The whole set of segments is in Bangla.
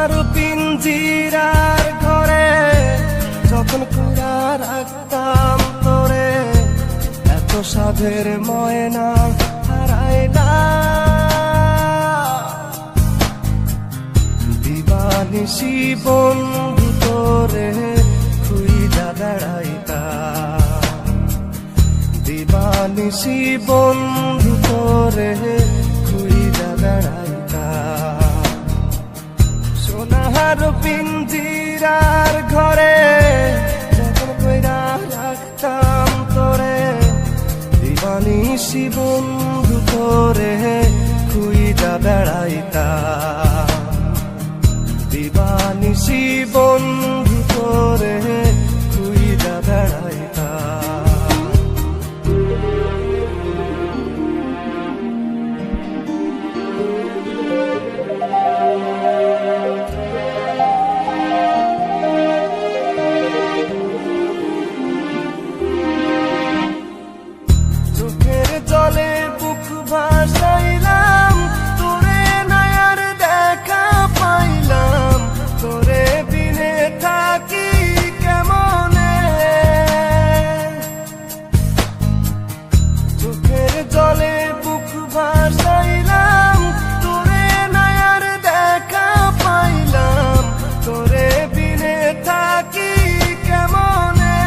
সোনার পিঞ্জিরার ঘরে যখন কইরা রাখতাম তোরে, এত সাধের ময়না হারাইলা। দিবানিশি বন্ধু তোরে খুইজা বেড়াইতা, দিবানিশি বন্ধু তোরে খুইজা বেড়াইতা। সোনার পিঞ্জিরার ঘরে যখন কইরা রাখতাম তোরে, দিবানিশি বন্ধু তোরে খুইজা বেড়াইতা, দিবানিশি বন্ধু তোরে খুইজা বেড়াইতা। চোখের জলে বুক ভাসাইলাম, তোরে নয়ার দেখা পাইলাম, তোরে বিনে থাকি কেমনে। চোখের জলে বুক ভাসাইলাম, তোরে নয়ার দেখা পাইলাম, তোরে বিনে থাকি কেমনে।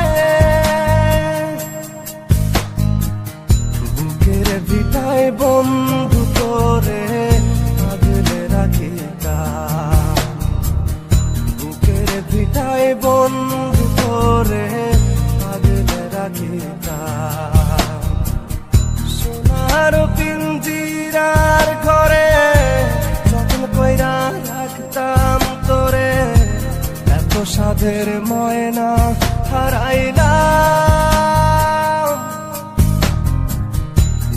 বুকের ভিটায় বন্ধু তোরে আগলে রাখিতা, বুকের ভিটায় বন্ধু তোরে আগলে রাখিতা। সোনার পিঞ্জিরার ঘরে যখন কইরা রাখতাম তোরে, এত সাধের ময়না হারাইলাম।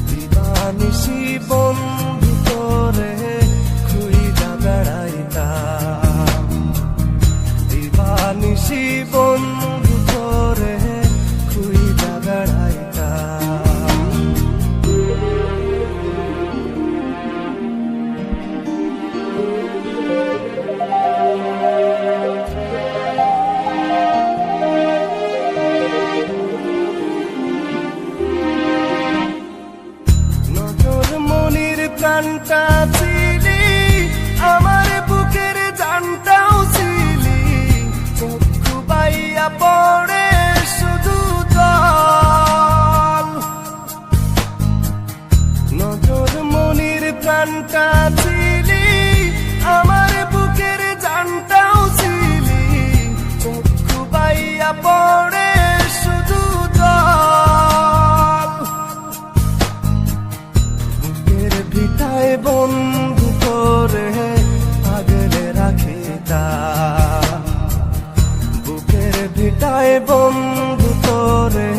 দিবানিশি বন্ধু তোরে খুইজা বেড়াইতাম, দিবানিশি বন্ধু তোরে খুইজা বেড়াইতাম। নজর মনির প্রাণটা ছিলি, আমার বুকের জানটাও ছিলি, চক্ষু বাইয়া পড়ে শুধু জল। নজর মনির প্রাণটা ছিলি, আমার বুকের জানটাও ছিলি, চক্ষু বাইয়া পড়ে শুধু জল। বুকের ভিটায় বন্ধু তোরে আগলে রাখিতা, বুকের ভিটায় বন্ধু তোরে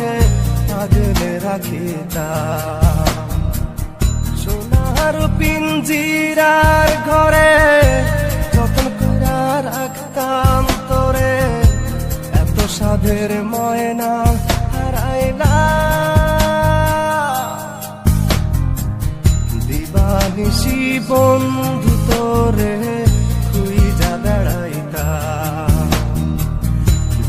আগলে রাখিতা। সোনার পিঞ্জিরার ঘরে যখন কইরা রাখতাম তোরে, এত সাধের ময়না হারাইলা। দিবানিশি বন্ধু তোরে খুইজা বেড়াইতা,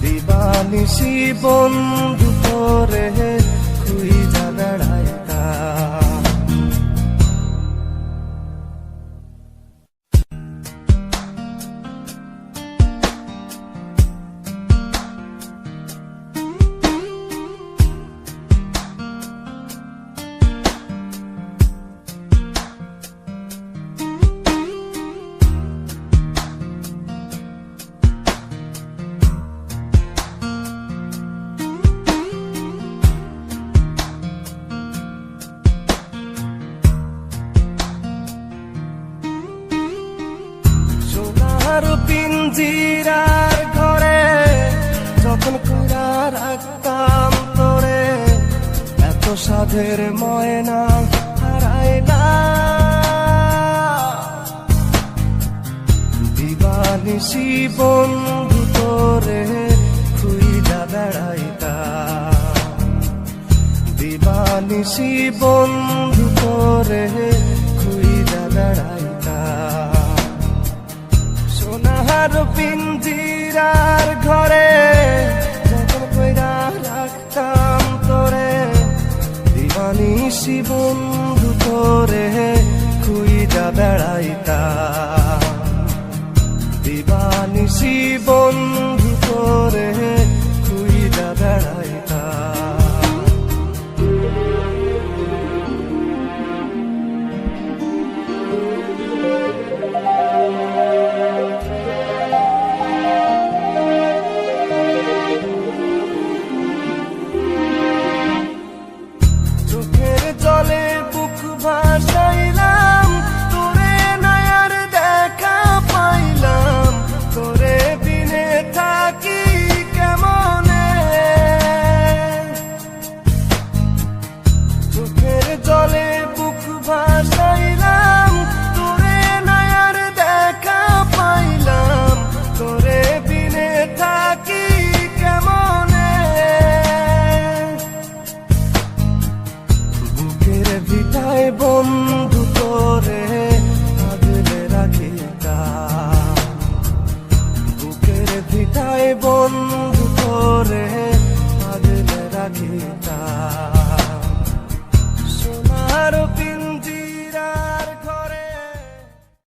দিবানিশি বন্ধু তোরে খুইজা বেড়াইতা। সোনার পিঞ্জিরার ঘরে যখন কইরা রাখতাম তোরে, এত সাধের ময়না হারাইলা। দিবানিশি বন্ধু তোরে খুইজা বেড়াইতা, দিবানিশি বন্ধু তোরে খুইজা বেড়াইতা। সোনা তোমার পিঞ্জিরার ঘরে যতন কইরা রাখতাম তোরে, দিবানিশি বন্ধু তোরে খুইজা বেড়াইতাম।